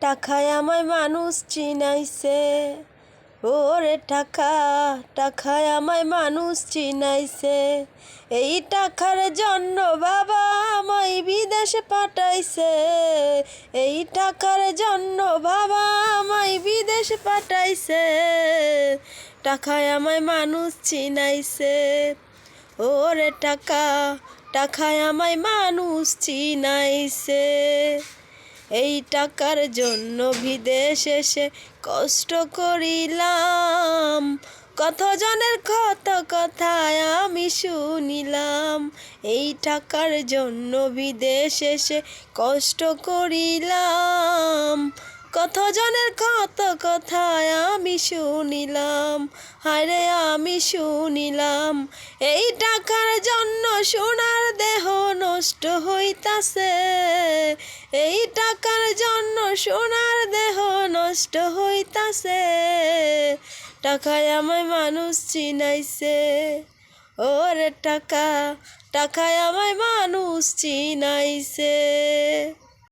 টাকায় আমায় মানুষ চিনাইছে, ওরে টাকা, টাকায় আমায় মানুষ চিনাইছে। এই টাকার জন্য বাবা আমায় বিদেশে পাঠাইছে, এই টাকার জন্য বাবা আমায় বিদেশে পাঠাইছে। টাকায় আমায় মানুষ চিনাইছে, ওরে টাকা, টাকায় আমায় মানুষ চিনাইছে। এই টাকার জন্য বিদেশ এসে কষ্ট করিলাম, কতজনের কত কথায় আমি শুনিলাম। এই টাকার জন্য বিদেশ এসে কষ্ট করিলাম, কতজনের কত কথায় আমি শুনিলাম। হায়রে আমি শুনিলাম, এই টাকার জন্য সোনার দেহ নষ্ট হইতাছে, এই টাকার জন্য সোনার দেহ নষ্ট হইতাছে। টাকায় আমায় মানুষ চিনাইছে, ওরে টাকা, টাকায় আমায় মানুষ চিনাইছে।